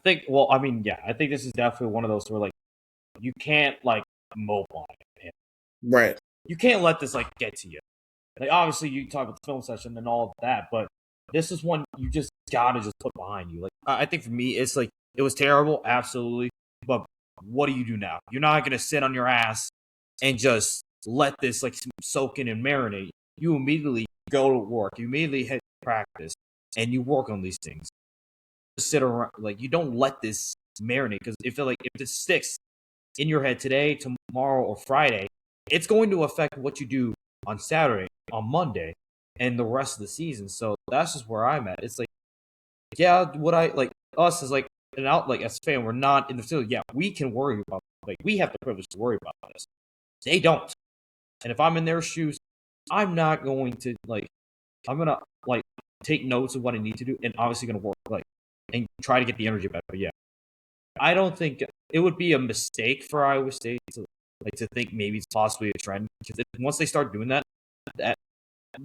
think. Well, I mean, yeah, I think this is definitely one of those where like you can't like mope on it, man. Right. You can't let this like get to you. Like obviously you talk about the film session and all of that, but this is one you just gotta just put behind you. Like I think for me, it's like it was terrible, absolutely. But what do you do now? You're not gonna sit on your ass and just let this like soak in and marinate. You immediately go to work. You immediately hit practice, and you work on these things. Just sit around like you don't let this marinate because if this sticks in your head today, tomorrow, or Friday, it's going to affect what you do on Saturday, on Monday, and the rest of the season. So that's just where I'm at. It's like, yeah, what I like us as like an out like as a fan, we're not in the field. Yeah, we can worry about like we have the privilege to worry about this. They don't. And if I'm in their shoes, I'm not going to like I'm gonna like take notes of what I need to do and obviously gonna work like and try to get the energy back. But yeah, I don't think it would be a mistake for Iowa State to think maybe it's possibly a trend because once they start doing that, that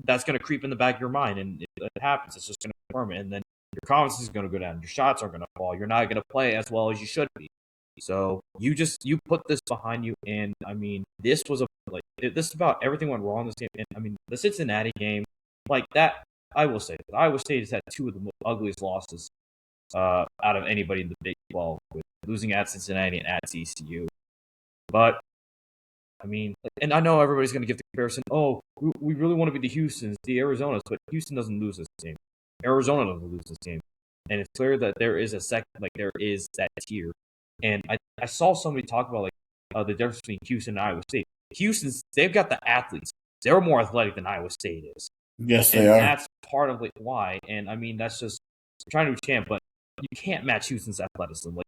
that's going to creep in the back of your mind, and if it happens, it's just going to confirm it, and then your confidence is going to go down, your shots are going to fall, you're not going to play as well as you should be. So you put this behind you, and I mean this was a like this is about everything went wrong in this game, and I mean the Cincinnati game like that. I will say that Iowa State has had two of the ugliest losses out of anybody in the Big 12, with losing at Cincinnati and at TCU. But I mean, and I know everybody's going to give the comparison. Oh, we really want to be the Houston's, the Arizonas, but Houston doesn't lose this game. Arizona doesn't lose this game, and it's clear that there is a second, like there is that tier. And I saw somebody talk about like the difference between Houston and Iowa State. Houston's they've got the athletes. They're more athletic than Iowa State is, Yes, they and are. that's part of like why. And I mean, that's just trying to champ, but you can't match Houston's athleticism. Like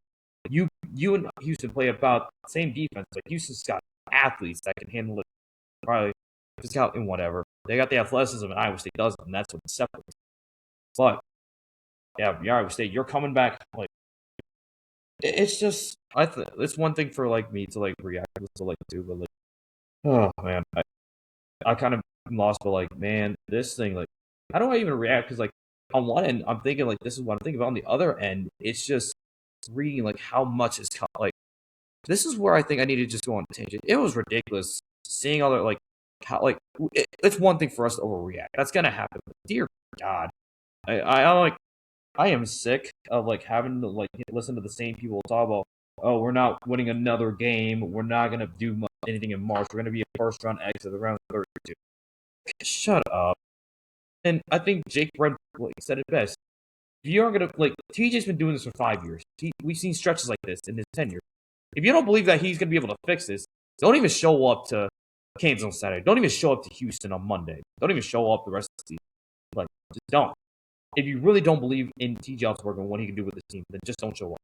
you and Houston play about the same defense, but Houston's got athletes that can handle it probably physical and whatever. They got the athleticism, and Iowa State doesn't, and that's what separates. But yeah, Iowa State, you're coming back. Like it's just, it's one thing for like me to like react to like do, but like, oh man, I kind of lost. But like, man, this thing, like, how do I even react? Because like on one end, I'm thinking like this is what I'm thinking. But on the other end, it's just reading like how much is like this is where I think I need to just go on a tangent. It was ridiculous seeing all the like how like it's one thing for us to overreact. That's gonna happen. But dear God, I like I am sick of like having to like listen to the same people talk about. Oh, we're not winning another game. We're not gonna do anything in March. We're gonna be a first round exit around 32. Shut up. And I think Jake Brent like, said it best. If you aren't gonna like TJ's been doing this for 5 years. We've seen stretches like this in his tenure. If you don't believe that he's going to be able to fix this, don't even show up to Kansas on Saturday. Don't even show up to Houston on Monday. Don't even show up the rest of the season. Like, just don't. If you really don't believe in TJ Osborne and what he can do with this team, then just don't show up.